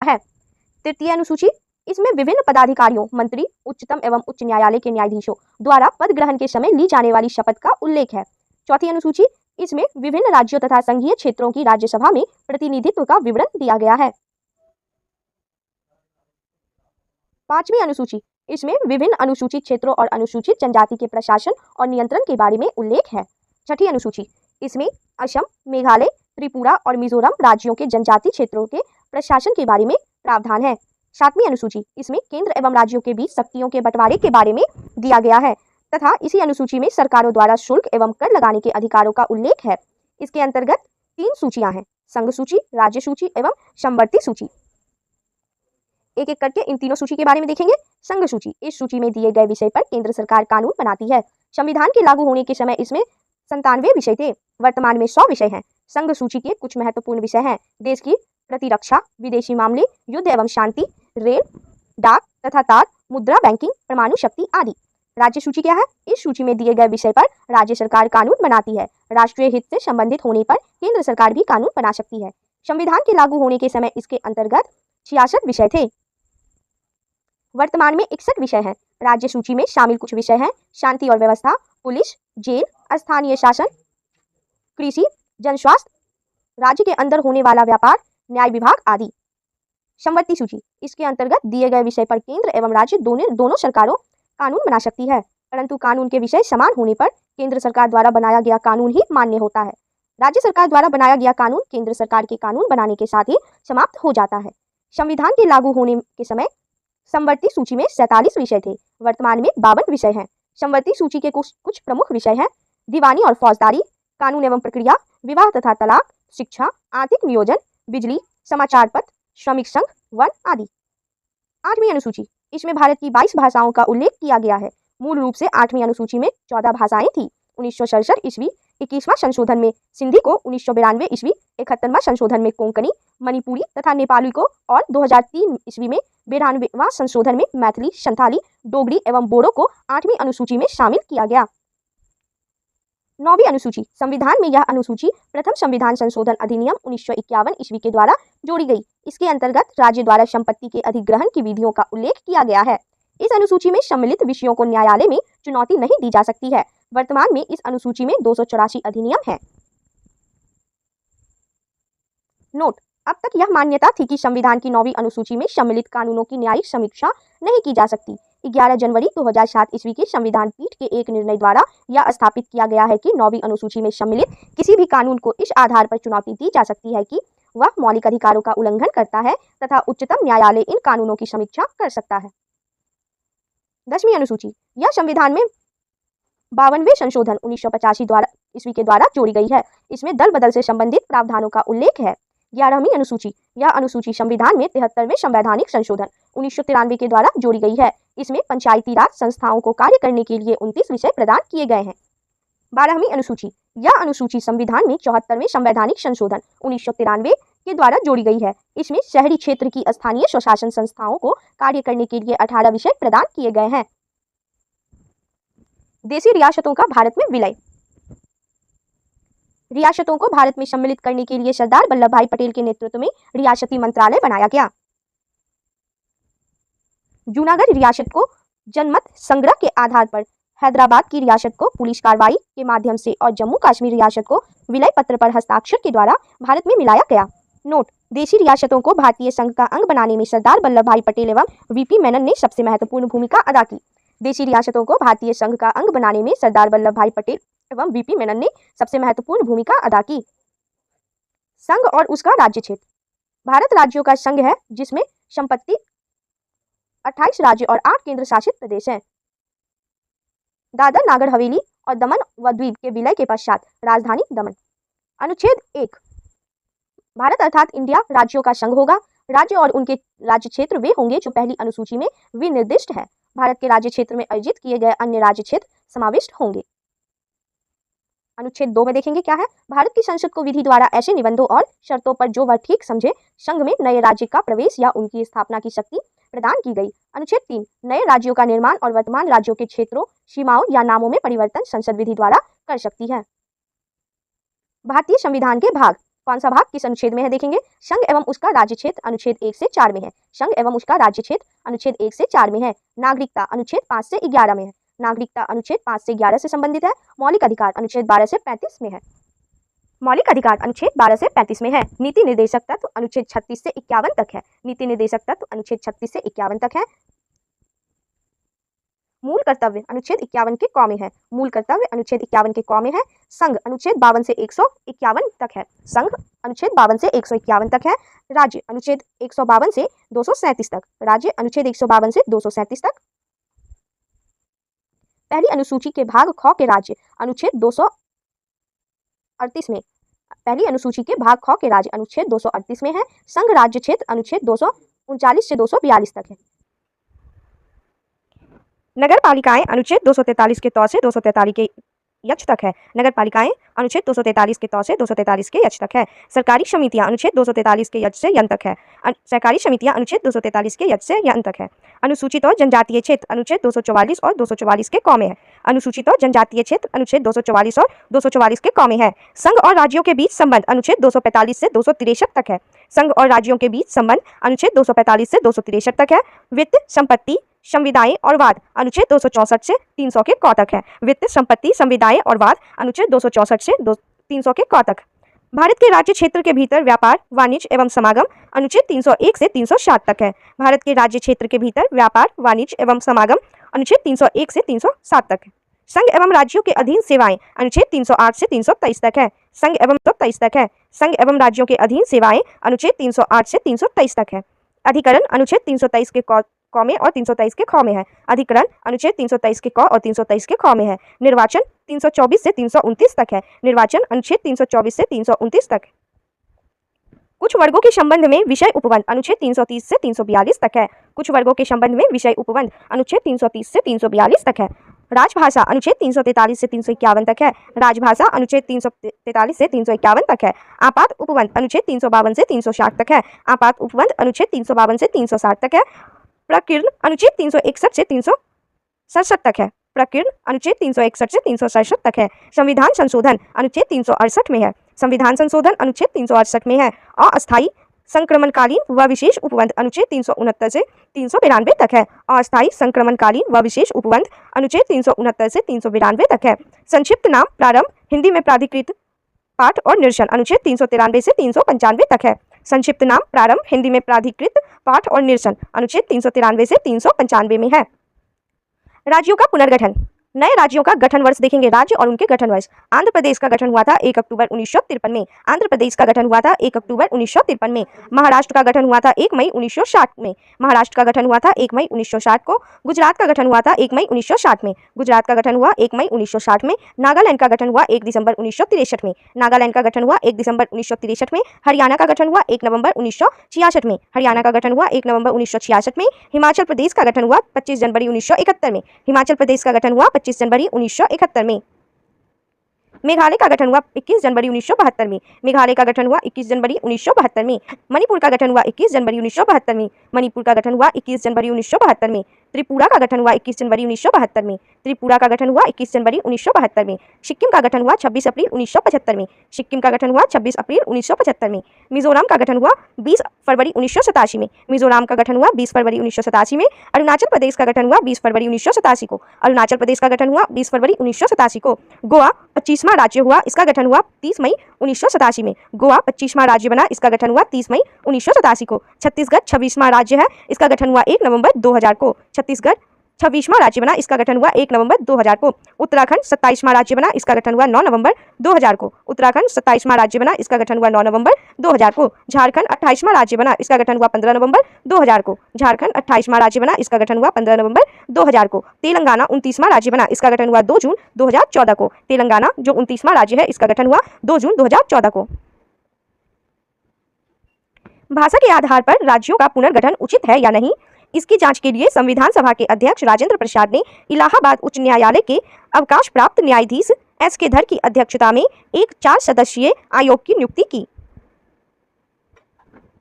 है। तृतीय अनुसूची, इसमें विभिन्न पदाधिकारियों, मंत्री, उच्चतम एवं उच्च न्यायालय के न्यायाधीशों द्वारा पद ग्रहण के समय ली जाने वाली शपथ का उल्लेख है। चौथी अनुसूची, इसमें विभिन्न राज्यों तथा संघीय क्षेत्रों की राज्यसभा में प्रतिनिधित्व का विवरण दिया गया है। पांचवी अनुसूची, इसमें विभिन्न अनुसूचित क्षेत्रों और अनुसूचित जनजाति के प्रशासन और नियंत्रण के बारे में उल्लेख है। छठी अनुसूची, इसमें असम, मेघालय, त्रिपुरा और मिजोरम राज्यों के जनजाति क्षेत्रों के प्रशासन के बारे में प्रावधान है। सातवीं अनुसूची, इसमें केंद्र एवं राज्यों के बीच शक्तियों के बंटवारे के बारे में दिया गया है तथा इसी अनुसूची में सरकारों द्वारा शुल्क एवं कर लगाने के अधिकारों का उल्लेख है। इसके अंतर्गत 3 सूचियां हैं, संघ सूची, राज्य सूची एवं समवर्ती सूची। एक एक करके इन तीनों सूची के बारे में देखेंगे। संघ सूची, इस सूची में दिए गए विषय पर केंद्र सरकार कानून बनाती है। संविधान के लागू होने के समय इसमें 97 विषय थे, वर्तमान में 100 विषय हैं। संघ सूची के कुछ महत्वपूर्ण विषय हैं, देश की प्रतिरक्षा, विदेशी मामले, युद्ध एवं शांति, रेल, डाक तथा तार, मुद्रा, बैंकिंग, परमाणु शक्ति आदि। राज्य सूची क्या है? इस सूची में दिए गए विषय पर राज्य सरकार कानून बनाती है। राष्ट्रीय हित से संबंधित होने पर केंद्र सरकार भी कानून बना सकती है। संविधान के लागू होने के समय इसके अंतर्गत 66 विषय थे, वर्तमान में 61 विषय हैं। राज्य सूची में शामिल कुछ विषय हैं, शांति और व्यवस्था, पुलिस, जेल, स्थानीय शासन, कृषि, जनस्वास्थ्य, राज्य के अंदर होने वाला व्यापार, न्याय विभाग आदि। समवर्ती सूची, इसके अंतर्गत दिए गए विषय पर केंद्र एवं राज्य दोनों सरकारों कानून बना सकती है, परंतु कानून के विषय समान होने पर केंद्र सरकार द्वारा बनाया गया कानून ही मान्य होता है। राज्य सरकार द्वारा बनाया गया कानून केंद्र सरकार के कानून बनाने के साथ ही समाप्त हो जाता है। संविधान के लागू होने के समय समवर्ती सूची में 47 विषय थे, वर्तमान में 52 विषय हैं। समवर्ती सूची के कुछ प्रमुख विषय हैं, दीवानी और फौजदारी, कानून एवं प्रक्रिया, विवाह तथा तलाक, शिक्षा, आर्थिक नियोजन, बिजली, समाचार पत्र, श्रमिक संघ, वन आदि। 8वीं अनुसूची, इसमें भारत की 22 भाषाओं का उल्लेख किया गया है। मूल रूप से 8वीं अनुसूची में 14 भाषाएं थी। 1967 ईस्वी 21वां संशोधन में सिंधी को, 1992 ईस्वी 71वां संशोधन में कोंकणी, मणिपुरी तथा नेपाली को और 2003 ईस्वी में 92वां संशोधन में मैथिली, संथाली, डोगरी एवं बोडो को 8वीं अनुसूची में शामिल किया गया। 9वीं अनुसूची, संविधान में यह अनुसूची प्रथम संविधान संशोधन अधिनियम 1951 ईस्वी के द्वारा जोड़ी गई। इसके अंतर्गत राज्य द्वारा संपत्ति के अधिग्रहण की विधियों का उल्लेख किया गया है। इस अनुसूची में सम्मिलित विषयों को न्यायालय में चुनौती नहीं दी जा सकती है। वर्तमान में इस अनुसूची में 284 अधिनियम है। नोट, अब तक यह मान्यता थी कि संविधान की 9वीं अनुसूची में सम्मिलित कानूनों की न्यायिक समीक्षा नहीं की जा सकती। 11 जनवरी 2007 ईस्वी की संविधान पीठ के एक निर्णय द्वारा यह स्थापित किया गया है कि 9वीं अनुसूची में सम्मिलित किसी भी कानून को इस आधार पर चुनौती दी जा सकती है कि वह मौलिक अधिकारों का उल्लंघन करता है तथा उच्चतम न्यायालय इन कानूनों की समीक्षा कर सकता है। 10वीं अनुसूची, यह संविधान में 52वें संशोधन 1985 ईस्वी के द्वारा जोड़ी गई है। इसमें दल बदल से संबंधित प्रावधानों का उल्लेख है। 11वीं अनुसूची, यह अनुसूची संविधान में 73वें संवैधानिक संशोधन 1993 के द्वारा जोड़ी गई है। इसमें पंचायती राज संस्थाओं को कार्य करने के लिए 29 विषय प्रदान किए गए हैं। 12वीं अनुसूची, यह अनुसूची संविधान में 74वें संवैधानिक संशोधन 1993 के द्वारा जोड़ी गई है। इसमें शहरी क्षेत्र की स्थानीय स्वशासन संस्थाओं को कार्य करने के लिए 18 विषय प्रदान किए गए हैं। देशी रियासतों का भारत में विलय। रियासतों को भारत में सम्मिलित करने के लिए सरदार वल्लभ भाई पटेल के नेतृत्व में रियासती मंत्रालय बनाया गया। जूनागढ़ रियासत को जनमत संग्रह के आधार पर, हैदराबाद की रियासत को पुलिस कार्रवाई के माध्यम से और जम्मू कश्मीर रियासत को विलय पत्र पर हस्ताक्षर के द्वारा भारत में मिलाया गया। नोट, देशी रियासतों को भारतीय संघ का अंग बनाने में सरदार वल्लभ भाई पटेल एवं वीपी मेनन ने सबसे महत्वपूर्ण भूमिका अदा की। देशी रियासतों को भारतीय संघ का अंग बनाने में सरदार वल्लभ भाई पटेल एवं वीपी मेनन ने सबसे महत्वपूर्ण भूमिका अदा की। संघ और उसका राज्य क्षेत्र। भारत राज्यों का संघ है जिसमें संपत्ति 28 राज्य और 8 केंद्र शासित प्रदेश हैं। दादर नागर हवेली और दमन व द्वीप के विलय के पश्चात राजधानी दमन। अनुच्छेद 1, भारत अर्थात इंडिया राज्यों का संघ होगा। राज्य और उनके राज्य क्षेत्र वे होंगे जो पहली अनुसूची में विनिर्दिष्ट है। भारत के राज्य क्षेत्र में अर्जित किए गए अन्य राज्य क्षेत्र समाविष्ट होंगे। अनुच्छेद 2 में देखेंगे क्या है। भारत की संसद को विधि द्वारा ऐसे निबंधों और शर्तों पर जो वह ठीक समझे संघ में नए राज्य का प्रवेश या उनकी स्थापना की शक्ति प्रदान की गई। अनुच्छेद 3, नए राज्यों का निर्माण और वर्तमान राज्यों के क्षेत्रों, सीमाओं या नामों में परिवर्तन संसद विधि द्वारा कर सकती है। भारतीय संविधान के भाग। कौन सा भाग किस अनुच्छेद में है देखेंगे। संघ एवं उसका राज्य क्षेत्र अनुच्छेद 1 से 4 में है। संघ एवं उसका राज्य क्षेत्र अनुच्छेद 1 से 4 में है। नागरिकता अनुच्छेद 5 से 11 में है। नागरिकता अनुच्छेद 5 से 11 से संबंधित है। मौलिक अधिकार अनुच्छेद 12 से 35 में है। मौलिक अधिकार अनुच्छेद 12 से 35 में है। नीति निर्देशक तत्व अनुच्छेद 36 से 51 तक है। नीति निर्देशक तत्व अनुच्छेद 36 से 51 तक है। मूल कर्तव्य अनुच्छेद 51 के क में है। मूल कर्तव्य अनुच्छेद 51 के क में है। संघ अनुच्छेद 52 से 151 तक है। संघ अनुच्छेद 52 से 151 तक है। राज्य अनुच्छेद 152 से 237 तक। राज्य अनुच्छेद 152 से 237 तक। पहली अनुसूची के भाग ख के राज्य अनुच्छेद 238 में। पहली अनुसूची के भाग ख के राज्य अनुच्छेद 238 में है। संघ राज्य क्षेत्र अनुच्छेद 239 से 242 तक है। नगर पालिकाएं अनुच्छेद 243 के तौ से 243 के यच तक है। नगर पालिकाएं अनुच्छेद 243 के तौ से 243 के यच तक है। सरकारी समितियां अनुच्छेद 243 के यच से यन तक है। सरकारी समितियां अनुच्छेद 243 के यच से यन तक है। अनुसूचित और जनजातीय क्षेत्र अनुच्छेद 244 और 244 के क में है। अनुसूचित और जनजातीय क्षेत्र अनुच्छेद 244 और 244 के क में है। संघ और राज्यों के बीच संबंध अनुच्छेद 245 से 263 तक है। संघ और राज्यों के बीच संबंध अनुच्छेद 245 से 263 तक है। वित्त, संपत्ति, संविदाएं और वाद अनुच्छेद 264 से 300 के क तक है। वित्त, संपत्ति, संविदाएं और वाद अनुच्छेद 264 से 300 के क तक। भारत के राज्य क्षेत्र के भीतर व्यापार, वाणिज्य एवं समागम अनुच्छेद 301 से 307 तक है। भारत के राज्य क्षेत्र के भीतर व्यापार, वाणिज्य एवं समागम अनुच्छेद 301 से 307 तक है। संघ एवं राज्यों के अधीन सेवाएं अनुच्छेद 308 से 323 तक है। संघ एवं 23 तक है। संघ एवं राज्यों के अधीन सेवाएं अनुच्छेद 308 से 323 तक है। अधिकरण अनुच्छेद 323 के क में और 323 के ख में है। अधिकरण अनुच्छेद 323 के क और 323 के ख में है। निर्वाचन 324 से 329 तक है। निर्वाचन अनुच्छेद 324 से 329 तक। कुछ वर्गों के संबंध में विषय उपबंध अनुच्छेद 330 से 342 तक है। कुछ वर्गों के संबंध में विषय उपबंध अनुच्छेद 330 से 342 तक है। राजभाषा अनुच्छेद 343 से 351 तक है। राजभाषा अनुच्छेद 343 से 351 तक है। आपात उपबंध अनुच्छेद 352 से 360 तक है। आपात उपबंध अनुच्छेद 352 से 360 तक है। प्रकीर्ण अनुच्छेद 361 से 367 तक है। प्रकीर्ण अनुच्छेद 361 से 367 तक है। संविधान संशोधन अनुच्छेद 368 में है। संविधान संशोधन अनुच्छेद 368 में है। अस्थायी संक्रमणकालीन व विशेष उपबंध अनुच्छेद 369 से 392 तक है। अस्थायी संक्रमणकालीन व विशेष उपबंध अनुच्छेद 369 से 392 तक है। संक्षिप्त नाम प्रारंभ हिंदी में प्राधिकृत पाठ और निरसन अनुच्छेद 393 से 395 तक है। संक्षिप्त नाम प्रारंभ हिंदी में प्राधिकृत पाठ और निरसन अनुच्छेद 393 से 395 में है। राज्यों का पुनर्गठन। नए राज्यों का गठन वर्ष देखेंगे। राज्य और उनके गठन वर्ष। आंध्र प्रदेश का गठन हुआ था 1 अक्टूबर 1953 में। आंध्र प्रदेश का गठन हुआ था 1 अक्टूबर 1953 में। महाराष्ट्र का गठन हुआ था 1 मई 1960 में। महाराष्ट्र का गठन हुआ था 1 मई 1960 को। गुजरात का गठन हुआ था 1 मई 1960 में। गुजरात का गठन हुआ 1 मई 1960 में। नागालैंड का गठन हुआ 1 दिसंबर 1963 में। नागालैंड का गठन हुआ 1 दिसंबर 1963 में। हरियाणा का गठन हुआ 1 नवंबर 1966 में। हरियाणा का गठन हुआ 1 नवंबर 1966 में। हिमाचल प्रदेश का गठन हुआ 25 जनवरी 1971 में। हिमाचल प्रदेश का गठन हुआ 25 जनवरी 1971 में। मेघालय का गठन हुआ 21 जनवरी 1972 में। मेघालय का गठन हुआ 21 जनवरी 1972 में। मणिपुर का गठन हुआ 21 जनवरी 1972 में। मणिपुर का गठन हुआ 21 जनवरी 1972 में। त्रिपुरा का गठन हुआ 21 जनवरी 1972 में। त्रिपुरा का गठन हुआ 21 जनवरी 1972 में। सिक्किम का गठन हुआ 26 अप्रैल 1975 में। सिक्किम का गठन हुआ 26 अप्रैल 1975 में। मिजोरम का गठन हुआ 20 फरवरी 1987 में। मिजोरम का गठन हुआ 20 फरवरी 1987 में। अरुणाचल प्रदेश का गठन हुआ 20 फरवरी 1987 को। अरुणाचल प्रदेश का गठन हुआ 20 फरवरी 1987 को। गोवा 25वां राज्य हुआ, इसका गठन हुआ 30 मई 1987 में। गोवा 25वां राज्य बना, इसका गठन हुआ 30 मई 1987 को। छत्तीसगढ़ 26वां राज्य है, इसका गठन हुआ 1 नवंबर 2000 को। छत्तीसगढ़ 26वां राज्य बना, इसका गठन हुआ 1 नवंबर 2000 को। उत्तराखंड 27वां राज्य बना, इसका गठन हुआ 9 नवंबर 2000 को। उत्तराखंड 27वां राज्य बना, इसका गठन हुआ 9 नवंबर 2000 को। झारखंड 28वां राज्य बना, इसका गठन हुआ 15 नवंबर 2000 को। झारखंड 28वां राज्य बना, इसका गठन हुआ 15 नवंबर 2000 को। तेलंगाना 29वां राज्य बना, इसका गठन हुआ 2 जून 2014 को। तेलंगाना जो 29वां राज्य है, इसका गठन हुआ 2 जून 2014 को। भाषा के आधार पर राज्यों का पुनर्गठन उचित है या नहीं, इसकी जांच के लिए संविधान सभा के अध्यक्ष राजेंद्र प्रसाद ने इलाहाबाद उच्च न्यायालय के अवकाश प्राप्त न्यायाधीश S.K. धर की अध्यक्षता में एक 4 सदस्यीय आयोग की नियुक्ति की।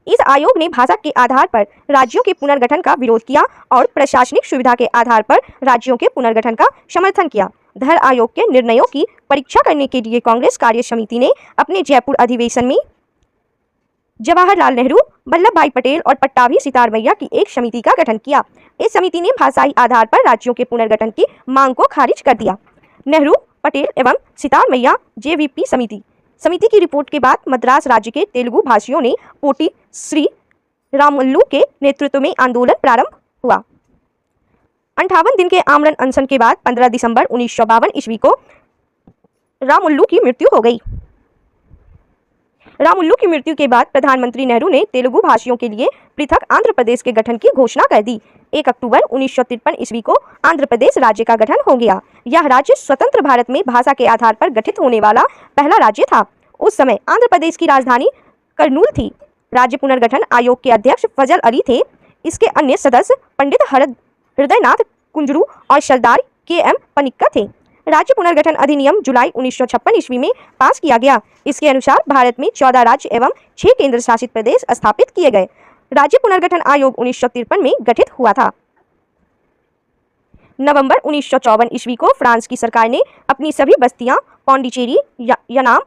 इस आयोग ने भाषा के आधार पर राज्यों के पुनर्गठन का विरोध किया और प्रशासनिक सुविधा के आधार पर राज्यों के पुनर्गठन का समर्थन किया। धर आयोग के निर्णयों की परीक्षा करने के लिए कांग्रेस कार्य समिति ने अपने जयपुर अधिवेशन में जवाहरलाल नेहरू, वल्लभ भाई पटेल और पट्टाभी सितार मैया की एक समिति का गठन किया। इस समिति ने भाषाई आधार पर राज्यों के पुनर्गठन की मांग को खारिज कर दिया। नेहरू, पटेल एवं सितार मैया जेवीपी समिति की रिपोर्ट के बाद मद्रास राज्य के तेलुगु भाषियों ने पोटी श्री रामुल्लू के नेतृत्व में आंदोलन प्रारंभ हुआ। 58 दिन के आमरण अनशन के बाद 15 दिसंबर 1952 ईस्वी को रामुल्लू की मृत्यु हो गई। रामुल्लू की मृत्यु के बाद प्रधानमंत्री नेहरू ने तेलुगु भाषियों के लिए पृथक आंध्र प्रदेश के गठन की घोषणा कर दी। 1 अक्टूबर 1953 ईस्वी को आंध्र प्रदेश राज्य का गठन हो गया। यह राज्य स्वतंत्र भारत में भाषा के आधार पर गठित होने वाला पहला राज्य था। उस समय आंध्र प्रदेश की राजधानी कर्नूल थी। राज्य पुनर्गठन आयोग के अध्यक्ष फजल अली थे। इसके अन्य सदस्य पंडित हृदयनाथ कुंजरू और सरदार के.एम. पनिक्का थे। राज्य पुनर्गठन अधिनियम जुलाई 1956 ईस्वी में पास किया गया। इसके अनुसार भारत में 14 राज्य एवं 6 केंद्र शासित प्रदेश स्थापित किए गए। राज्य पुनर्गठन आयोग 1953 में गठित हुआ था। नवंबर 1954 ईस्वी को फ्रांस की सरकार ने अपनी सभी बस्तियां पौंडीचेरी, यनाम,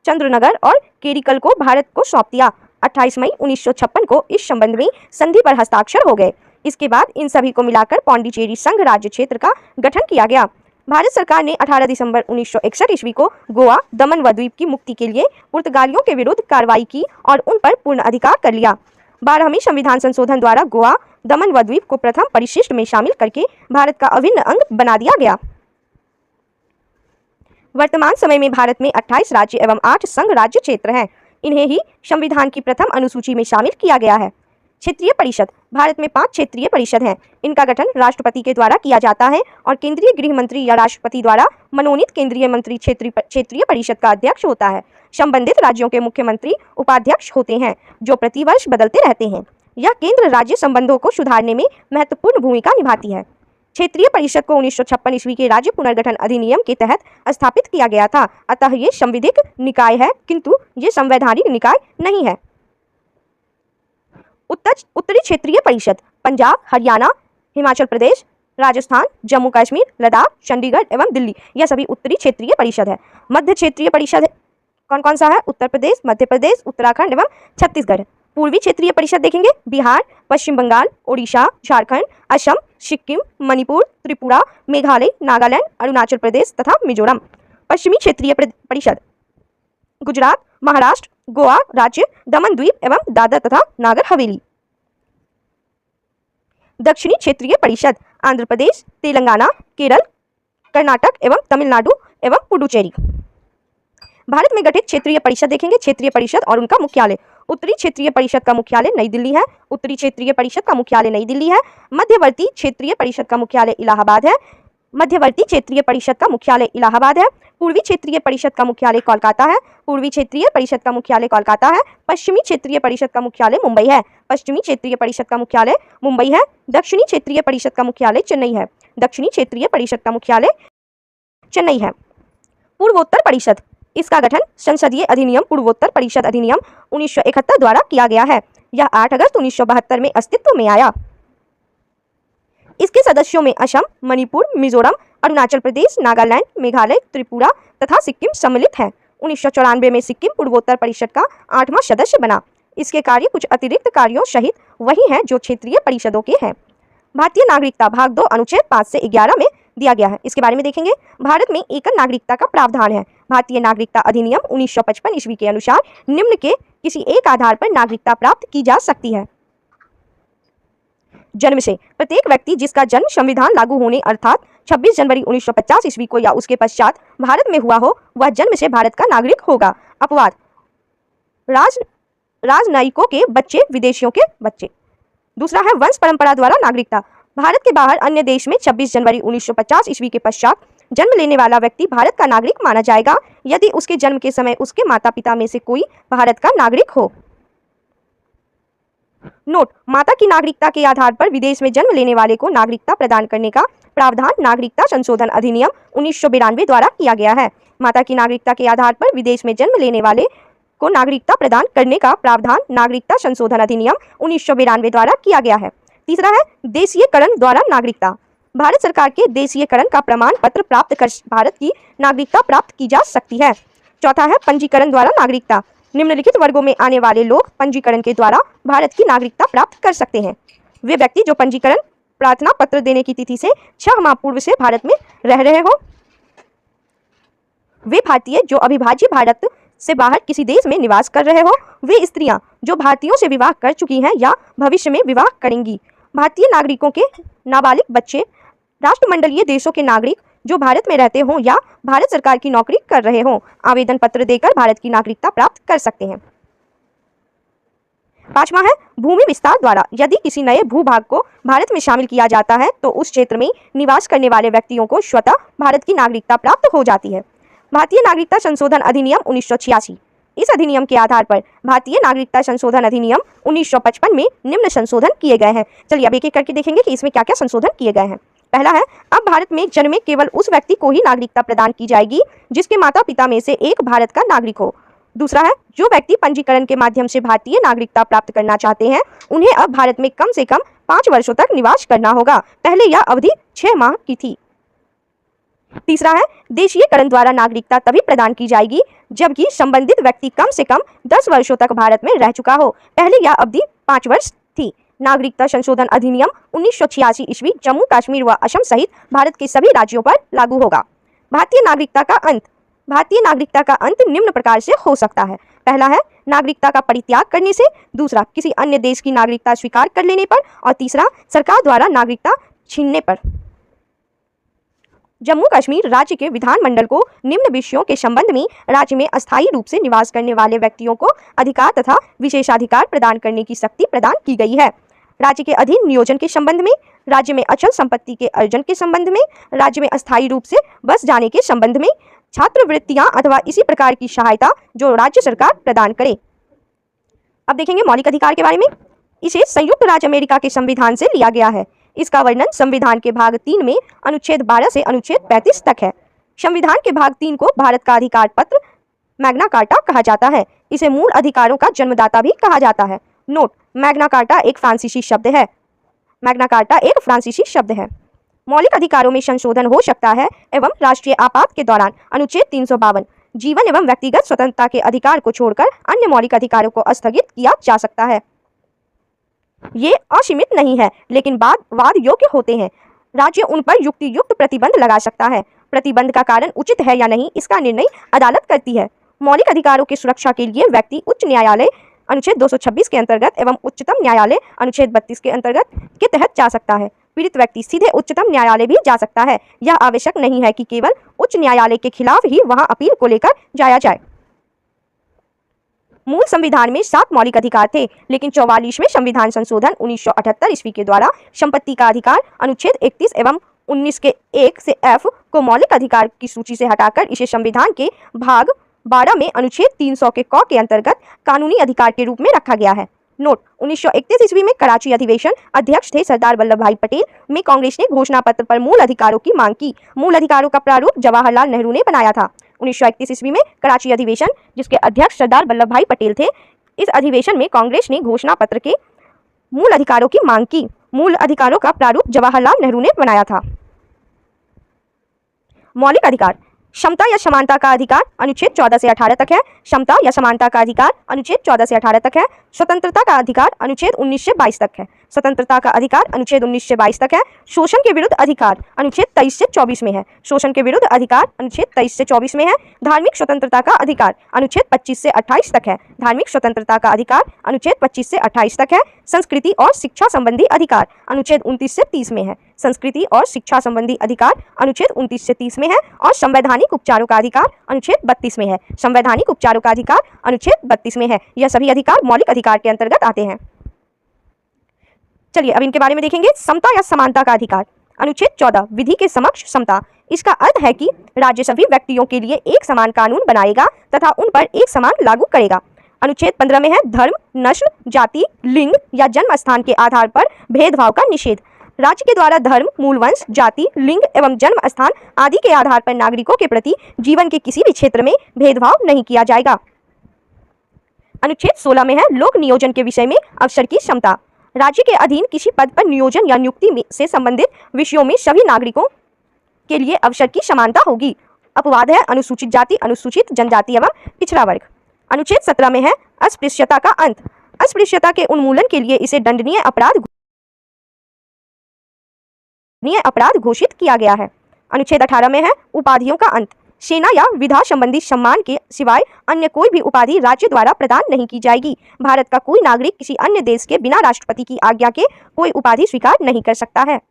चंद्रनगर और केरिकल को भारत को सौंप दिया। 28 मई 1956 को इस संबंध में संधि पर हस्ताक्षर हो गए। इसके बाद इन सभी को मिलाकर पौंडीचेरी संघ राज्य क्षेत्र का गठन किया गया। भारत सरकार ने 18 दिसंबर 1961 ईस्वी को गोवा, दमन व द्वीप की मुक्ति के लिए पुर्तगालियों के विरुद्ध कार्रवाई की और उन पर पूर्ण अधिकार कर लिया। 12वें संविधान संशोधन द्वारा गोवा, दमन व द्वीप को प्रथम परिशिष्ट में शामिल करके भारत का अभिन्न अंग बना दिया गया। वर्तमान समय में भारत में 28 राज्य एवं 8 संघ राज्य क्षेत्र हैं। इन्हें ही संविधान की प्रथम अनुसूची में शामिल किया गया है। क्षेत्रीय परिषद। भारत में 5 क्षेत्रीय परिषद हैं। इनका गठन राष्ट्रपति के द्वारा किया जाता है और केंद्रीय गृह मंत्री या राष्ट्रपति द्वारा मनोनीत केंद्रीय मंत्री क्षेत्रीय परिषद का अध्यक्ष होता है। संबंधित राज्यों के मुख्यमंत्री उपाध्यक्ष होते हैं, जो प्रतिवर्ष बदलते रहते हैं। यह केंद्र राज्य संबंधों को सुधारने में महत्वपूर्ण भूमिका निभाती है। क्षेत्रीय परिषद को 1956 ईस्वी के राज्य पुनर्गठन अधिनियम के तहत स्थापित किया गया था। अतः ये संविधिक निकाय है, किंतु ये संवैधानिक निकाय नहीं है। उत्तरी क्षेत्रीय परिषद। पंजाब, हरियाणा, हिमाचल प्रदेश, राजस्थान, जम्मू कश्मीर, लद्दाख, चंडीगढ़ एवं दिल्ली, यह सभी उत्तरी क्षेत्रीय परिषद है। मध्य क्षेत्रीय परिषद कौन कौन सा है? उत्तर प्रदेश, मध्य प्रदेश, उत्तराखंड एवं छत्तीसगढ़। पूर्वी क्षेत्रीय परिषद देखेंगे बिहार, पश्चिम बंगाल, ओडिशा, झारखंड, असम, सिक्किम, मणिपुर, त्रिपुरा, मेघालय, नागालैंड, अरुणाचल प्रदेश तथा मिजोरम। पश्चिमी क्षेत्रीय परिषद गुजरात, महाराष्ट्र, गोवा राज्य, दमन द्वीप एवं दादर तथा नागर हवेली। दक्षिणी क्षेत्रीय परिषद आंध्र प्रदेश, तेलंगाना, केरल, कर्नाटक एवं तमिलनाडु एवं पुडुचेरी। भारत में गठित क्षेत्रीय परिषद देखेंगे क्षेत्रीय परिषद और उनका मुख्यालय। उत्तरी क्षेत्रीय परिषद का मुख्यालय नई दिल्ली है। उत्तरी क्षेत्रीय परिषद का मुख्यालय नई दिल्ली है। मध्यवर्ती क्षेत्रीय परिषद का मुख्यालय इलाहाबाद है। मध्यवर्ती क्षेत्रीय परिषद का मुख्यालय इलाहाबाद है। पूर्वी क्षेत्रीय परिषद का मुख्यालय कोलकाता है। पूर्वी क्षेत्रीय परिषद का मुख्यालय कोलकाता है। पश्चिमी क्षेत्रीय परिषद का मुख्यालय मुंबई है। पश्चिमी क्षेत्रीय परिषद का मुख्यालय मुंबई है। दक्षिणी क्षेत्रीय परिषद का मुख्यालय चेन्नई है। दक्षिणी क्षेत्रीय परिषद का मुख्यालय चेन्नई है। पूर्वोत्तर परिषद, इसका गठन संसदीय अधिनियम पूर्वोत्तर परिषद अधिनियम 1971 द्वारा किया गया है। यह 8 अगस्त 1972 में अस्तित्व में आया। इसके सदस्यों में असम, मणिपुर, मिजोरम, अरुणाचल प्रदेश, नागालैंड, मेघालय, त्रिपुरा तथा सिक्किम सम्मिलित हैं। 1994 में सिक्किम पूर्वोत्तर परिषद का 8वां सदस्य बना। इसके कार्य कुछ अतिरिक्त कार्यों सहित वही हैं जो क्षेत्रीय परिषदों के हैं। भारतीय नागरिकता भाग 2 अनुच्छेद 5 से 11 में दिया गया है। इसके बारे में देखेंगे। भारत में एकल नागरिकता का प्रावधान है। भारतीय नागरिकता अधिनियम 1955 ईस्वी के अनुसार निम्न के किसी एक आधार पर नागरिकता प्राप्त की जा सकती है। जन्म से, प्रत्येक व्यक्ति जिसका जन्म संविधान लागू होने अर्थात 26 जनवरी 1950 ईस्वी को या उसके पश्चात भारत में हुआ हो, वह जन्म से भारत का नागरिक होगा। अपवाद, राजनयिकों के बच्चे, विदेशियों के बच्चे। दूसरा है वंश परंपरा द्वारा नागरिकता। भारत के बाहर अन्य देश में 26 जनवरी 1950 ईस्वी के पश्चात जन्म लेने वाला व्यक्ति भारत का नागरिक माना जाएगा यदि उसके जन्म के समय उसके माता पिता में से कोई भारत का नागरिक हो। नोट, माता की नागरिकता के आधार पर विदेश में जन्म लेने वाले को नागरिकता प्रदान करने का प्रावधान नागरिकता संशोधन अधिनियम 1992 द्वारा किया गया है। माता की नागरिकता के आधार पर विदेश में जन्म लेने वाले को नागरिकता प्रदान करने का प्रावधान नागरिकता संशोधन अधिनियम 1992 द्वारा किया गया है। तीसरा है देशीयकरण द्वारा नागरिकता। भारत सरकार के देशीयकरण का प्रमाण पत्र प्राप्त कर भारत की नागरिकता प्राप्त की जा सकती है। चौथा है पंजीकरण द्वारा नागरिकता। निम्नलिखित वर्गों में आने वाले लोग पंजीकरण के द्वारा भारत की नागरिकता प्राप्त कर सकते हैं। वे व्यक्ति जो पंजीकरण प्रार्थना पत्र देने की तिथि से 6 माह पूर्व से भारत में रह रहे हो। वे भारतीय जो अविभाज्य भारत से बाहर किसी देश में निवास कर रहे हो। वे स्त्रियां जो भारतीयों से विवाह कर चुकी हैं या भविष्य में विवाह करेंगी। भारतीय नागरिकों के नाबालिग बच्चे, राष्ट्रमंडलीय देशों के नागरिक जो भारत में रहते हों या भारत सरकार की नौकरी कर रहे हों, आवेदन पत्र देकर भारत की नागरिकता प्राप्त कर सकते हैं। 5वां है भूमि विस्तार द्वारा। यदि किसी नए भूभाग को भारत में शामिल किया जाता है तो उस क्षेत्र में निवास करने वाले व्यक्तियों को स्वतः भारत की नागरिकता प्राप्त हो जाती है। भारतीय नागरिकता संशोधन अधिनियम 1986। इस अधिनियम के आधार पर भारतीय नागरिकता संशोधन अधिनियम 1955 में निम्न संशोधन किए गए हैं। चलिए अब एक एक करके देखेंगे कि इसमें क्या क्या संशोधन किए गए हैं। पहला है, अब भारत में जन्मे केवल उस व्यक्ति को ही नागरिकता प्रदान की जाएगी जिसके माता पिता में से एक भारत का नागरिक हो। दूसरा है, जो व्यक्ति पंजीकरण के माध्यम से भारतीय नागरिकता प्राप्त करना चाहते हैं उन्हें अब भारत में कम से कम 5 वर्षों तक निवास करना होगा। पहले यह अवधि 6 माह की थी। तीसरा है, देशीयकरण द्वारा नागरिकता तभी प्रदान की जाएगी जबकि संबंधित व्यक्ति कम से कम 10 वर्षों तक भारत में रह चुका हो। पहले यह अवधि 5 वर्ष थी। नागरिकता संशोधन अधिनियम 1986 ईस्वी जम्मू कश्मीर व असम सहित भारत के सभी राज्यों पर लागू होगा। भारतीय नागरिकता का अंत। भारतीय नागरिकता का अंत निम्न प्रकार से हो सकता है। पहला है, नागरिकता का परित्याग करने से। दूसरा, किसी अन्य देश की नागरिकता स्वीकार कर लेने पर। और तीसरा, सरकार द्वारा नागरिकता छीनने पर। जम्मू कश्मीर राज्य के विधानमंडल को निम्न विषयों के संबंध में राज्य में अस्थायी रूप से निवास करने वाले व्यक्तियों को अधिकार तथा विशेषाधिकार प्रदान करने की शक्ति प्रदान की गई है। राज्य के अधीन नियोजन के संबंध में, राज्य में अचल संपत्ति के अर्जन के संबंध में, राज्य में अस्थायी रूप से बस जाने के संबंध में, छात्रवृत्तियां अथवा इसी प्रकार की सहायता जो राज्य सरकार प्रदान करे। अब देखेंगे मौलिक अधिकार के बारे में। इसे संयुक्त राज्य अमेरिका के संविधान से लिया गया है। इसका वर्णन संविधान के भाग 3 में अनुच्छेद 12 से अनुच्छेद 35 तक है। संविधान के भाग 3 को भारत का अधिकार पत्र मैग्ना कार्टा कहा जाता है। इसे मूल अधिकारों का जन्मदाता भी कहा जाता है। नोट, मैग्ना कार्टा एक फ्रांसीसी शब्द है। मैग्ना कार्टा एक फ्रांसीसी शब्द है। मौलिक अधिकारों में संशोधन हो सकता है एवं राष्ट्रीय आपात के दौरान अनुच्छेद 352 जीवन एवं व्यक्तिगत स्वतंत्रता के अधिकार को छोड़कर अन्य मौलिक अधिकारों को स्थगित किया जा सकता है। ये असीमित नहीं है लेकिन वाद योग्य होते हैं। राज्य उन पर युक्तियुक्त प्रतिबंध लगा सकता है। प्रतिबंध का कारण उचित है या नहीं इसका निर्णय अदालत करती है। मौलिक अधिकारों की सुरक्षा के लिए व्यक्ति उच्च न्यायालय अनुच्छेद 226 के अंतर्गत एवं उच्चतम न्यायालय अनुच्छेद 32 के अंतर्गत के तहत जा सकता है। पीड़ित व्यक्ति सीधे उच्चतम न्यायालय भी जा सकता है। यह आवश्यक नहीं है कि केवल उच्च न्यायालय के खिलाफ ही वहां अपील को लेकर जाया जाए। मूल संविधान में 7 मौलिक अधिकार थे, लेकिन 44वें संविधान संशोधन 1978 ईस्वी के द्वारा संपत्ति का अधिकार अनुच्छेद 31 एवं 19 के 1 से F को मौलिक अधिकार की सूची से हटाकर इसे संविधान के भाग 12 में अनुच्छेद 300 के क के अंतर्गत कानूनी अधिकार के रूप में रखा गया है। नोट, 1931 ईस्वी में कराची अधिवेशन अध्यक्ष थे सरदार वल्लभ भाई पटेल में कांग्रेस ने घोषणा पत्र पर मूल अधिकारों की मांग की। मूल अधिकारों का प्रारूप जवाहरलाल नेहरू ने बनाया था। 1931 ईस्वी में कराची अधिवेशन जिसके अध्यक्ष सरदार वल्लभ भाई पटेल थे, इस अधिवेशन में कांग्रेस ने घोषणा पत्र के मूल अधिकारों की मांग की। मूल अधिकारों का प्रारूप जवाहरलाल नेहरू ने बनाया था। मौलिक अधिकार। क्षमता या समानता का अधिकार अनुच्छेद 14 से 18 तक है। क्षमता या समानता का अधिकार अनुच्छेद 14 से 18 तक है। स्वतंत्रता का अधिकार अनुच्छेद 19 से 22 तक है। स्वतंत्रता का अधिकार अनुच्छेद 19 से 22 तक है। शोषण के विरुद्ध अधिकार अनुच्छेद 23 से 24 में है। शोषण के विरुद्ध अधिकार अनुच्छेद 23 से 24 में है। धार्मिक स्वतंत्रता का अधिकार अनुच्छेद 25 से 28 तक है। धार्मिक स्वतंत्रता का अधिकार अनुच्छेद 25 से 28 तक है। संस्कृति और शिक्षा संबंधी अधिकार अनुच्छेद 29 से 30 में है। संस्कृति और शिक्षा संबंधी अधिकार अनुच्छेद 29 से 30 में है। और संवैधानिक उपचारों का अधिकार अनुच्छेद 32 में है। संवैधानिक उपचारों का अधिकार अनुच्छेद 32 में है। यह सभी अधिकार मौलिक अधिकार के अंतर्गत आते हैं। चलिए अब इनके बारे में देखेंगे। समता या समानता का अधिकार अनुच्छेद 14 विधि के समक्ष समता। इसका अर्थ है कि राज्य सभी व्यक्तियों के लिए एक समान कानून बनाएगा तथा उन पर एक समान लागू करेगा। अनुच्छेद 15 में है धर्म, नस्ल, जाति, लिंग या जन्म स्थान के आधार पर भेदभाव का निषेध। राज्य के द्वारा धर्म, मूल वंश, जाति, लिंग एवं जन्म स्थान आदि के आधार पर नागरिकों के प्रति जीवन के किसी भी क्षेत्र में भेदभाव नहीं किया जाएगा। अनुच्छेद 16 में है लोक नियोजन के विषय में अवसर की क्षमता। राज्य के अधीन किसी पद पर नियोजन या नियुक्ति से संबंधित विषयों में सभी नागरिकों के लिए अवसर की समानता होगी। अपवाद है अनुसूचित जाति, अनुसूचित जनजाति एवं पिछड़ा वर्ग। अनुच्छेद 17 में है अस्पृश्यता का अंत। अस्पृश्यता के उन्मूलन के लिए इसे दंडनीय अपराध घोषित किया गया है। अनुच्छेद 18 में है उपाधियों का अंत। सेना या विधा संबंधी सम्मान के सिवाय अन्य कोई भी उपाधि राज्य द्वारा प्रदान नहीं की जाएगी। भारत का कोई नागरिक किसी अन्य देश के बिना राष्ट्रपति की आज्ञा के कोई उपाधि स्वीकार नहीं कर सकता है।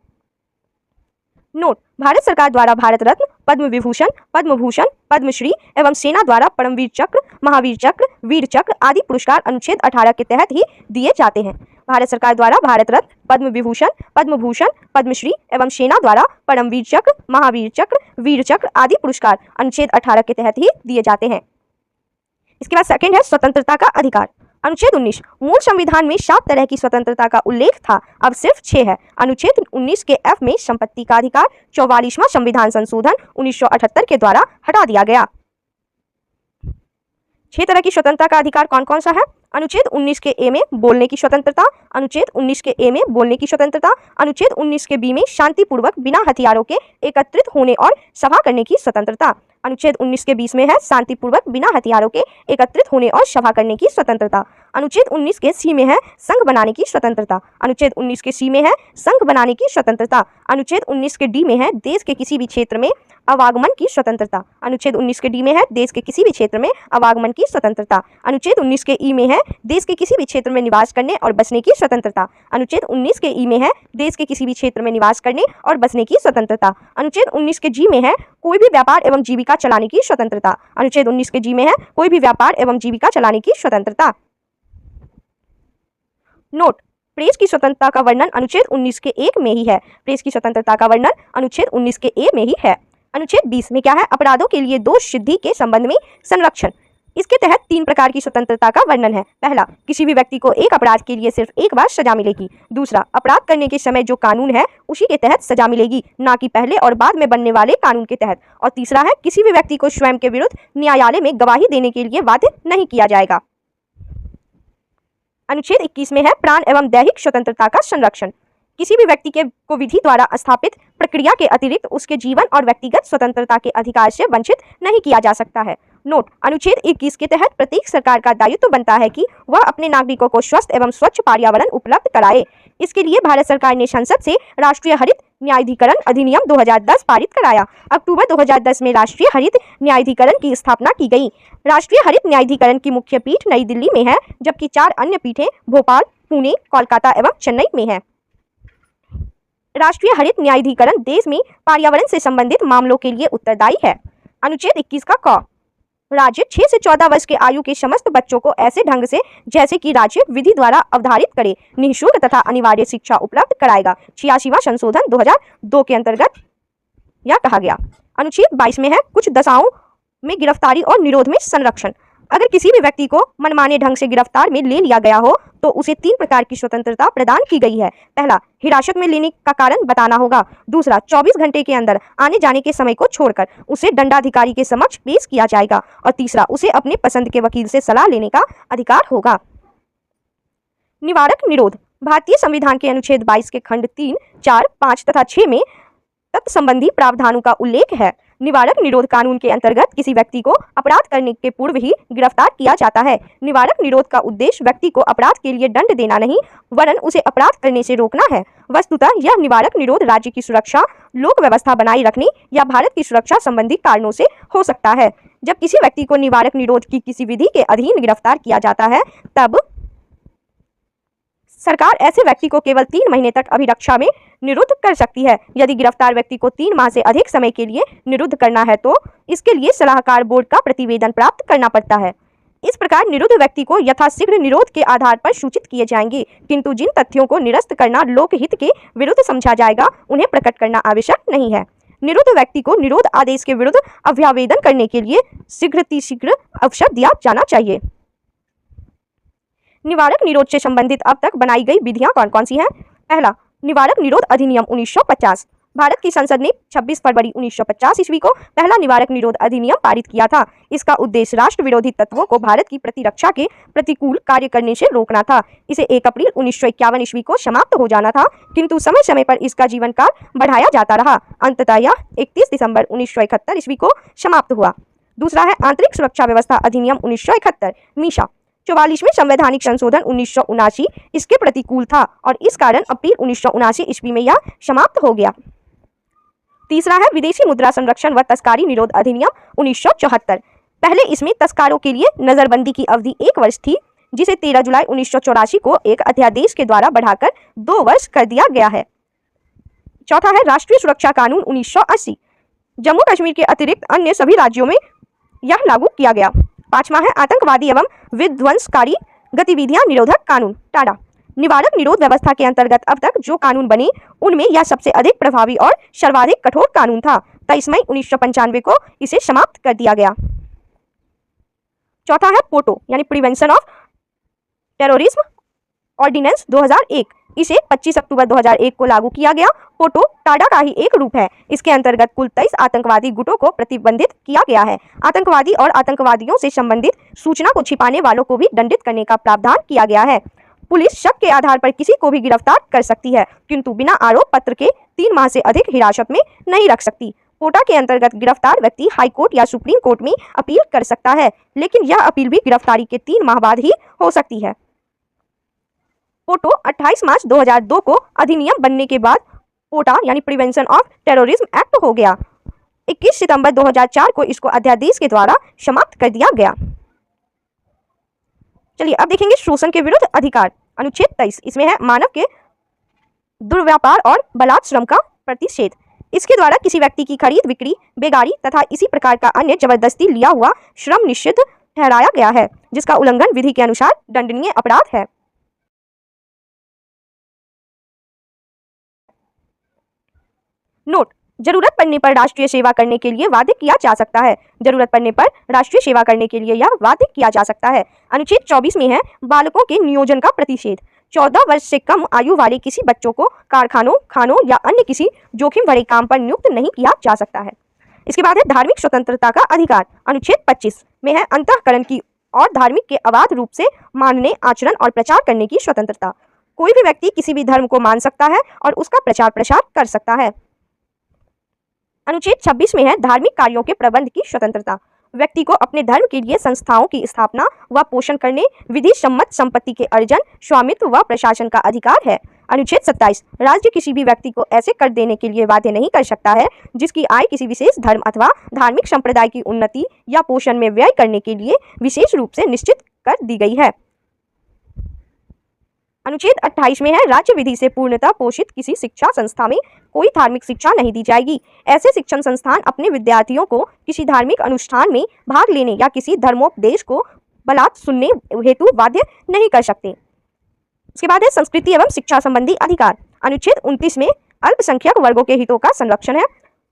नोट: भारत सरकार द्वारा भारत रत्न, पद्म विभूषण, पद्म भूषण, पद्मश्री एवं सेना द्वारा परमवीर चक्र, महावीर चक्र, वीर चक्र आदि पुरस्कार अनुच्छेद 18 के तहत ही दिए जाते हैं। भारत सरकार द्वारा भारत रत्न, पद्म विभूषण, पद्म भूषण, पद्मश्री एवं सेना द्वारा परमवीर चक्र, महावीर चक्र, वीर चक्र आदि पुरस्कार अनुच्छेद 18 के तहत ही दिए जाते हैं। इसके बाद सेकंड है स्वतंत्रता का अधिकार। अनुच्छेद 19 मूल संविधान में 7 तरह की स्वतंत्रता का उल्लेख था, अब सिर्फ 6 है। अनुच्छेद 19 के F में संपत्ति का अधिकार 44वां संविधान संशोधन 1978 के द्वारा हटा दिया गया। 6 तरह की स्वतंत्रता का अधिकार कौन कौन सा है? अनुच्छेद 19 के A में बोलने की स्वतंत्रता, अनुच्छेद 19 के A में बोलने की स्वतंत्रता, अनुच्छेद 19 के B में शांतिपूर्वक बिना हथियारों के एकत्रित होने और सभा करने की स्वतंत्रता, अनुच्छेद 19 के 20 में है शांतिपूर्वक बिना हथियारों के एकत्रित होने और सभा करने की स्वतंत्रता, अनुच्छेद 19 के C में है संघ बनाने की स्वतंत्रता, अनुच्छेद 19 के C में है संघ बनाने की स्वतंत्रता, अनुच्छेद 19 के D में है देश के किसी भी क्षेत्र में आवागमन की स्वतंत्रता, अनुच्छेद 19 के D में है देश के किसी भी क्षेत्र में आवागमन की स्वतंत्रता, अनुच्छेद 19 के E में है देश के किसी भी क्षेत्र में निवास करने और बसने की स्वतंत्रता, अनुच्छेद 19 के E में है देश के किसी भी क्षेत्र में निवास करने और बसने की स्वतंत्रता, अनुच्छेद 19 के G में है कोई भी व्यापार एवं जीविका चलाने की स्वतंत्रता, अनुच्छेद 19 के G में है कोई भी व्यापार एवं जीविका चलाने की स्वतंत्रता। नोट: प्रेस की स्वतंत्रता का वर्णन अनुच्छेद 19 के 1 में ही है। प्रेस की स्वतंत्रता का वर्णन अनुच्छेद 19 के A में ही है। अनुच्छेद 20 में क्या है? अपराधों के लिए दोष सिद्धि के संबंध में संरक्षण। इसके तहत 3 प्रकार की स्वतंत्रता का वर्णन है। पहला, किसी भी व्यक्ति को एक अपराध के लिए सिर्फ एक बार सजा मिलेगी। दूसरा, अपराध करने के समय जो कानून है उसी के तहत सजा मिलेगी, ना कि पहले और बाद में बनने वाले कानून के तहत। और तीसरा है, किसी भी व्यक्ति को स्वयं के विरुद्ध न्यायालय में गवाही देने के लिए बाध्य नहीं किया जाएगा। अनुच्छेद 21 में है प्राण एवं दैहिक स्वतंत्रता का संरक्षण। किसी भी व्यक्ति को विधि द्वारा स्थापित प्रक्रिया के अतिरिक्त उसके जीवन और व्यक्तिगत स्वतंत्रता के अधिकार से वंचित नहीं किया जा सकता है। नोट: अनुच्छेद 21 के तहत प्रत्येक सरकार का दायित्व बनता है कि वह अपने नागरिकों को स्वस्थ एवं स्वच्छ पर्यावरण उपलब्ध कराए। इसके लिए भारत सरकार ने संसद से राष्ट्रीय हरित न्यायाधिकरण अधिनियम 2010 पारित कराया। अक्टूबर 2010 में राष्ट्रीय हरित न्यायाधिकरण की स्थापना की गई। राष्ट्रीय हरित न्यायाधिकरण की मुख्य पीठ नई दिल्ली में है, जबकि 4 अन्य पीठें भोपाल, पुणे, कोलकाता एवं चेन्नई में है। राष्ट्रीय हरित न्यायाधिकरण देश में पर्यावरण से संबंधित मामलों के लिए उत्तरदायी है। अनुच्छेद 21 का क, राज्य 6 से 14 वर्ष के आयु के समस्त बच्चों को ऐसे ढंग से जैसे कि राज्य विधि द्वारा अवधारित करे निःशुल्क तथा अनिवार्य शिक्षा उपलब्ध कराएगा। 86वां संशोधन 2002 के अंतर्गत यह कहा गया। अनुच्छेद 22 में है कुछ दशाओं में गिरफ्तारी और निरोध में संरक्षण। अगर किसी भी व्यक्ति को मनमाने ढंग से गिरफ्तार में ले लिया गया हो तो उसे 3 प्रकार की स्वतंत्रता प्रदान की गई है। पहला, हिरासत में लेने का कारण बताना होगा। दूसरा, 24 घंटे के अंदर आने जाने के समय को छोड़कर उसे दंडाधिकारी के समक्ष पेश किया जाएगा। और तीसरा, उसे अपने पसंद के वकील से सलाह लेने का अधिकार होगा। निवारक निरोध। भारतीय संविधान के अनुच्छेद 22 के खंड 3, 4, 5 तथा 6 में तत्संबंधी प्रावधानों का उल्लेख है। निवारक निरोध कानून के अंतर्गत किसी व्यक्ति को अपराध करने के पूर्व ही गिरफ्तार किया जाता है। निवारक निरोध का उद्देश्य व्यक्ति को अपराध के लिए दंड देना नहीं, वरन उसे अपराध करने से रोकना है। वस्तुतः यह निवारक निरोध राज्य की सुरक्षा, लोक व्यवस्था बनाए रखने या भारत की सुरक्षा संबंधी कारणों से हो सकता है। जब किसी व्यक्ति को निवारक निरोध की किसी विधि के अधीन गिरफ्तार किया जाता है, तब सरकार ऐसे व्यक्ति को केवल 3 महीने तक अभिरक्षा में निरुद्ध कर सकती है। यदि गिरफ्तार व्यक्ति को 3 माह से अधिक समय के लिए निरुद्ध करना है तो इसके लिए सलाहकार बोर्ड का प्रतिवेदन प्राप्त करना पड़ता है। इस प्रकार निरुद्ध व्यक्ति को यथाशीघ्र निरोध के आधार पर सूचित किए जाएंगे, किंतु जिन तथ्यों को निरस्त करना लोकहित के विरुद्ध समझा जाएगा उन्हें प्रकट करना आवश्यक नहीं है। निरुद्ध व्यक्ति को निरोध आदेश के विरुद्ध अभ्यावेदन करने के लिए शीघ्र अवसर दिया जाना चाहिए। निवारक निरोध से संबंधित अब तक बनाई गई विधियां कौन कौन सी हैं? पहला, निवारक निरोध अधिनियम 1950। भारत की संसद ने 26 फरवरी 1950 ईस्वी को पहला निवारक निरोध अधिनियम पारित किया था। इसका उद्देश्य राष्ट्र विरोधी तत्वों को भारत की प्रतिरक्षा के प्रतिकूल कार्य करने से रोकना था। इसे 1 अप्रैल 1951 ईस्वी को समाप्त हो जाना था, किंतु समय समय पर इसका जीवन काल बढ़ाया जाता रहा। अंततः यह 31 दिसंबर 1971 ईस्वी को समाप्त हुआ। दूसरा है आंतरिक सुरक्षा व्यवस्था अधिनियम 1971 मीशा। 44वें संवैधानिक संशोधन 1979 इसके प्रतिकूल था और इस कारण अप्रैल 1979 ईस्वी में यह समाप्त हो गया। तीसरा है विदेशी मुद्रा संरक्षण व तस्करी निरोध अधिनियम 1974। पहले इसमें तस्करों के लिए नजरबंदी की अवधि 1 वर्ष थी, जिसे 13 जुलाई 1984 को एक अध्यादेश के द्वारा बढ़ाकर 2 वर्ष कर दिया गया है। चौथा है राष्ट्रीय सुरक्षा कानून 1980। जम्मू कश्मीर के अतिरिक्त अन्य सभी राज्यों में यह लागू किया गया। पांचवा है आतंकवादी एवं विध्वंसकारी गतिविधियां निरोधक कानून टाडा। निवारक निरोध व्यवस्था के अंतर्गत अब तक जो कानून बने उनमें यह सबसे अधिक प्रभावी और सर्वाधिक कठोर कानून था। 23 मई 1995 को इसे समाप्त कर दिया गया। चौथा है पोटो यानी प्रिवेंशन ऑफ टेररिज्म ऑर्डिनेंस 2001। इसे 25 अक्टूबर 2001 को लागू किया गया। पोटो टाडा का ही एक रूप है। इसके अंतर्गत कुल 23 आतंकवादी गुटों को प्रतिबंधित किया गया है। आतंकवादी और आतंकवादियों से संबंधित सूचना को छिपाने वालों को भी दंडित करने का प्रावधान किया गया है। पुलिस शक के आधार पर किसी को भी गिरफ्तार कर सकती है, किंतु बिना आरोप पत्र के 3 माह से अधिक हिरासत में नहीं रख सकती। पोटा के अंतर्गत गिरफ्तार व्यक्ति हाई कोर्ट या सुप्रीम कोर्ट में अपील कर सकता है, लेकिन यह अपील भी गिरफ्तारी के 3 माह बाद ही हो सकती है। पोटो 28 मार्च 2002 को अधिनियम बनने के बाद पोटा यानी प्रिवेंशन ऑफ टेररिज्म एक्ट हो गया। 21 सितंबर 2004 को इसको अध्यादेश के द्वारा समाप्त कर दिया गया। चलिए अब देखेंगे शोषण के विरुद्ध अधिकार अनुच्छेद 23। इसमें है मानव के दुर्व्यापार और बलात् श्रम का प्रतिषेध। इसके द्वारा किसी व्यक्ति की खरीद बिक्री, बेगारी तथा इसी प्रकार का अन्य जबरदस्ती लिया हुआ श्रम निषिद्ध ठहराया गया है, जिसका उल्लंघन विधि के अनुसार दंडनीय अपराध है। नोट, जरूरत पड़ने पर राष्ट्रीय सेवा करने के लिए बाध्य किया जा सकता है। जरूरत पड़ने पर राष्ट्रीय सेवा करने के लिए यह बाध्य किया जा सकता है। अनुच्छेद 24 में है बालकों के नियोजन का प्रतिषेध। 14 वर्ष से कम आयु वाले किसी बच्चों को कारखानों, खानों या अन्य किसी जोखिम भरे काम पर नियुक्त नहीं किया जा सकता है। इसके बाद है धार्मिक स्वतंत्रता का अधिकार। अनुच्छेद 25 में है अंतःकरण की और धार्मिक के अबाध रूप से मानने, आचरण और प्रचार करने की स्वतंत्रता। कोई भी व्यक्ति किसी भी धर्म को मान सकता है और उसका प्रचार प्रसार कर सकता है। अनुच्छेद 26 में है धार्मिक कार्यों के प्रबंध की स्वतंत्रता। व्यक्ति को अपने धर्म के लिए संस्थाओं की स्थापना व पोषण करने, विधि सम्मत संपत्ति के अर्जन, स्वामित्व व प्रशासन का अधिकार है। अनुच्छेद 27 राज्य किसी भी व्यक्ति को ऐसे कर देने के लिए बाध्य नहीं कर सकता है जिसकी आय किसी विशेष धर्म अथवा धार्मिक संप्रदाय की उन्नति या पोषण में व्यय करने के लिए विशेष रूप से निश्चित कर दी गई है। अनुच्छेद 28 में है राज्य विधि से पूर्णतः पोषित किसी शिक्षा संस्था में कोई धार्मिक शिक्षा नहीं दी जाएगी। ऐसे शिक्षण संस्थान अपने विद्यार्थियों को किसी धार्मिक अनुष्ठान में भाग लेने या किसी धर्मोपदेश को बलात् सुनने हेतु बाध्य नहीं कर सकते। इसके बाद है संस्कृति एवं शिक्षा संबंधी अधिकार। अनुच्छेद 29 में अल्पसंख्यक वर्गों के हितों का संरक्षण है।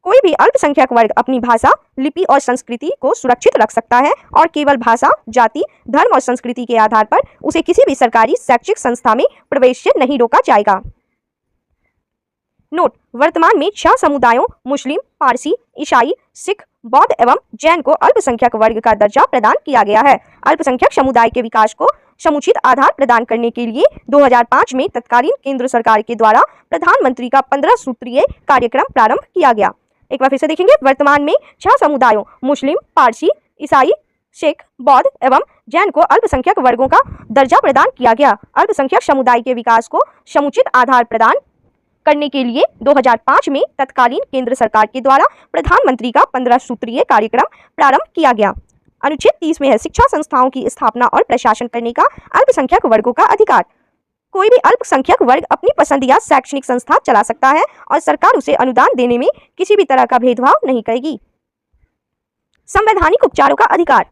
कोई भी अल्पसंख्यक वर्ग अपनी भाषा, लिपि और संस्कृति को सुरक्षित रख सकता है और केवल भाषा, जाति, धर्म और संस्कृति के आधार पर उसे किसी भी सरकारी शैक्षिक संस्था में प्रवेश से नहीं रोका जाएगा। नोट, वर्तमान में 6 समुदायों मुस्लिम, पारसी, ईसाई, सिख, बौद्ध एवं जैन को अल्पसंख्यक वर्ग का दर्जा प्रदान किया गया है। अल्पसंख्यक समुदाय के विकास को समुचित आधार प्रदान करने के लिए 2005 में तत्कालीन केंद्र सरकार के द्वारा प्रधानमंत्री का 15 सूत्रीय कार्यक्रम प्रारंभ किया गया। एक बार फिर से देखेंगे, वर्तमान में 6 समुदायों मुस्लिम, पारसी, ईसाई, सिख, बौद्ध एवं जैन को अल्पसंख्यक वर्गों का दर्जा प्रदान किया गया। अल्पसंख्यक समुदाय के विकास को समुचित आधार प्रदान करने के लिए 2005 में तत्कालीन केंद्र सरकार के द्वारा प्रधानमंत्री का 15 सूत्रीय कार्यक्रम प्रारंभ किया गया। अनुच्छेद 30 में है शिक्षा संस्थाओं की स्थापना और प्रशासन करने का अल्पसंख्यक वर्गों का अधिकार। कोई भी अल्पसंख्यक वर्ग अपनी पसंद या शैक्षणिक संस्था चला सकता है और सरकार उसे अनुदान देने में किसी भी तरह का भेदभाव नहीं करेगी। संवैधानिक उपचारों का अधिकार।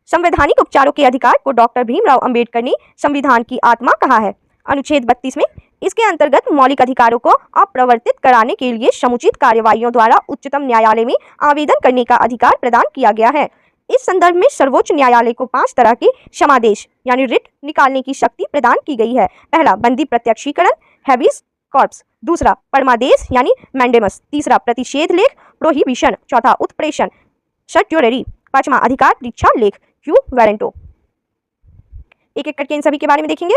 संवैधानिक उपचारों के अधिकार को डॉक्टर भीमराव अंबेडकर ने संविधान की आत्मा कहा है। अनुच्छेद 32 में इसके अंतर्गत मौलिक अधिकारों को अप्रवर्तित कराने के लिए समुचित कार्यवाहियों द्वारा उच्चतम न्यायालय में आवेदन करने का अधिकार प्रदान किया गया है। इस संदर्भ में सर्वोच्च न्यायालय को 5 तरह के क्षमादेश यानी रिट निकालने की शक्ति प्रदान की गई है। पहला, बंदी प्रत्यक्षीकरण हैबिस कॉर्पस। दूसरा, परमादेश यानी मैंडेमस। तीसरा, प्रतिषेध लेख प्रोहिबिशन। चौथा, उत्प्रेषण सर्ट्योरेरी। पांचवा, अधिकार परीक्षा लेख क्यू वारंटो। एक एक करके इन सभी के बारे में देखेंगे।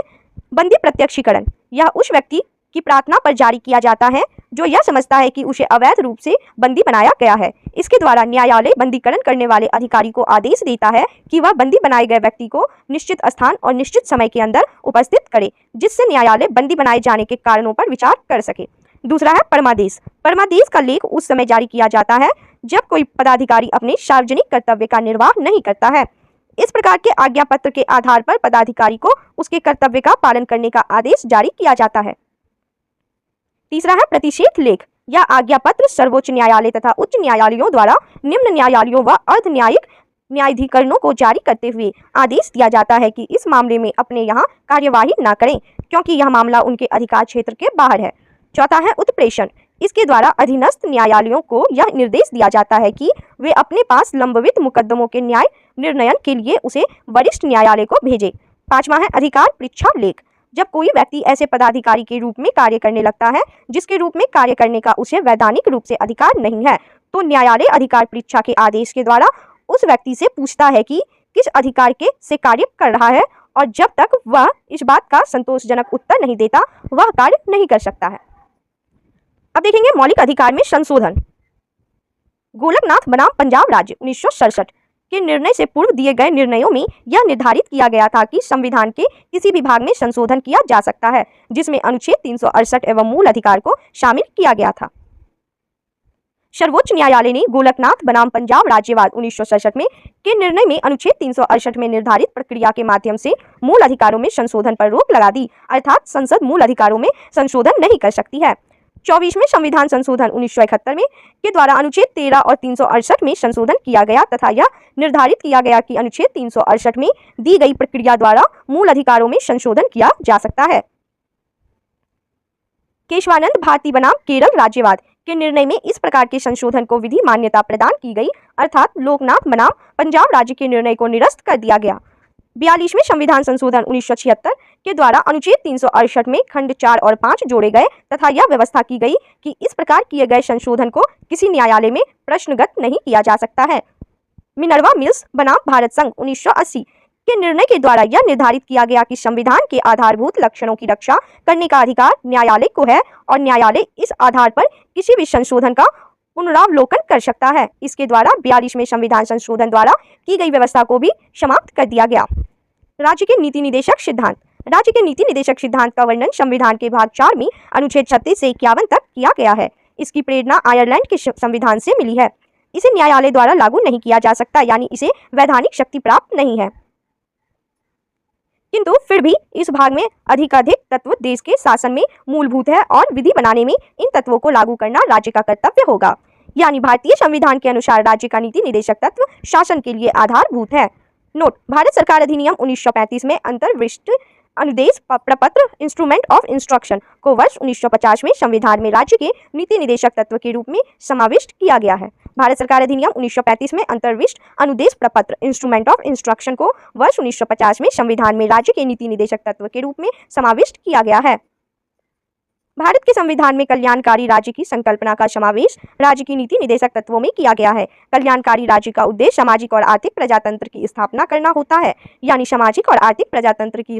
बंदी प्रत्यक्षीकरण, यह उस व्यक्ति की प्रार्थना पर जारी किया जाता है जो यह समझता है कि उसे अवैध रूप से बंदी बनाया गया है। इसके द्वारा न्यायालय बंदीकरण करने वाले अधिकारी को आदेश देता है कि वह बंदी बनाए गए व्यक्ति को निश्चित स्थान और निश्चित समय के अंदर उपस्थित करे, जिससे न्यायालय बंदी बनाए जाने के कारणों पर विचार कर सके। दूसरा है परमादेश। परमादेश का लेख उस समय जारी किया जाता है जब कोई पदाधिकारी अपने सार्वजनिक कर्तव्य का निर्वाह नहीं करता है। इस प्रकार के आज्ञा पत्र के आधार पर पदाधिकारी को उसके कर्तव्य का पालन करने का आदेश जारी किया जाता है। तीसरा है प्रतिषेध लेख। यह आज्ञा पत्र सर्वोच्च न्यायालय तथा उच्च न्यायालयों द्वारा निम्न न्यायालयों व अर्ध न्यायिक न्यायाधिकरणों को जारी करते हुए आदेश दिया जाता है कि इस मामले में अपने यहाँ कार्यवाही न करें, क्योंकि यह मामला उनके अधिकार क्षेत्र के बाहर है। चौथा है उत्प्रेषण। इसके द्वारा अधीनस्थ न्यायालयों को यह निर्देश दिया जाता है कि वे अपने पास लंबित मुकदमों के न्याय निर्णयन के लिए उसे वरिष्ठ न्यायालय को भेजें। पांचवा है अधिकार परीक्षा लेख। जब कोई व्यक्ति ऐसे पदाधिकारी के रूप में कार्य करने लगता है जिसके रूप में कार्य करने का उसे वैधानिक रूप से अधिकार नहीं है, तो न्यायालय अधिकार परीक्षा के आदेश के द्वारा उस व्यक्ति से पूछता है कि किस अधिकार के से कार्य कर रहा है, और जब तक वह इस बात का संतोषजनक उत्तर नहीं देता वह कार्य नहीं कर सकता है। अब देखेंगे मौलिक अधिकार में संशोधन। गोलकनाथ बनाम पंजाब राज्य 1967 के निर्णय से पूर्व दिए गए निर्णयों में यह निर्धारित किया गया था कि संविधान के किसी भी भाग में संशोधन किया जा सकता है जिसमें अनुच्छेद 368 एवं मूल अधिकार को शामिल किया गया था। सर्वोच्च न्यायालय ने गोलकनाथ बनाम पंजाब राज्यवाद 1967 में के निर्णय में अनुच्छेद 368 में निर्धारित प्रक्रिया के माध्यम से मूल अधिकारों में संशोधन पर रोक लगा दी, अर्थात संसद मूल अधिकारों में संशोधन नहीं कर सकती है। 24वें संविधान संशोधन 1971 में के द्वारा अनुच्छेद 13 और 368 में संशोधन किया गया तथा यह निर्धारित किया गया कि अनुच्छेद 368 में दी गई प्रक्रिया द्वारा मूल अधिकारों में संशोधन किया जा सकता है। केशवानंद भारती बनाम केरल राज्यवाद के निर्णय में इस प्रकार के संशोधन को विधि मान्यता प्रदान की गई, अर्थात लोकनाथ बनाम पंजाब राज्य के निर्णय को निरस्त कर दिया गया। 42वें संविधान संशोधन 1976 के द्वारा अनुच्छेद 368 में खंड 4 और 5 जोड़े गए तथा यह व्यवस्था की गई कि इस प्रकार किए गए संशोधन को किसी न्यायालय में प्रश्नगत नहीं किया जा सकता है। मिनर्वा मिल्स बनाम भारत संघ 1980 के निर्णय के द्वारा यह निर्धारित किया गया कि संविधान के आधारभूत लक्षणों की रक्षा करने का अधिकार न्यायालय को है और न्यायालय इस आधार पर किसी भी संशोधन का पुनरावलोकन कर सकता है। इसके द्वारा 42वें संविधान संशोधन द्वारा की गई व्यवस्था को भी समाप्त कर दिया गया। राज्य के नीति निदेशक सिद्धांत। राज्य के नीति निदेशक सिद्धांत का वर्णन संविधान के भाग 4 में अनुच्छेद 36 से 51 तक किया गया है। इसकी प्रेरणा आयरलैंड के संविधान से मिली है। इसे न्यायालय द्वारा लागू नहीं किया जा सकता, यानी इसे वैधानिक शक्ति प्राप्त नहीं है, किंतु फिर भी इस भाग में अधिकाधिक तत्व देश के शासन में मूलभूत है और विधि बनाने में इन तत्वों को लागू करना राज्य का कर्तव्य होगा। यानी भारतीय संविधान के अनुसार राज्य का नीति निदेशक तत्व शासन के लिए आधारभूत है। नोट: भारत सरकार अधिनियम 1935 में अंतर्विष्ट अनुदेश प्रपत्र इंस्ट्रूमेंट ऑफ इंस्ट्रक्शन को वर्ष 1950 में संविधान में राज्य के नीति निदेशक तत्व के रूप में समाविष्ट किया गया है। भारत सरकार अधिनियम 1935 में अंतर्विष्ट अनुदेश प्रपत्र इंस्ट्रूमेंट ऑफ इंस्ट्रक्शन को वर्ष 1950 में संविधान में राज्य के नीति निदेशक तत्व के रूप में समाविष्ट किया गया है। भारत के संविधान में कल्याणकारी राज्य की संकल्पना का समावेश राज्य की नीति निदेशक तत्वों में किया गया है। कल्याणकारी राज्य का उद्देश्य सामाजिक और आर्थिक प्रजातंत्र की स्थापना करना होता है, यानी सामाजिक और आर्थिक प्रजातंत्र की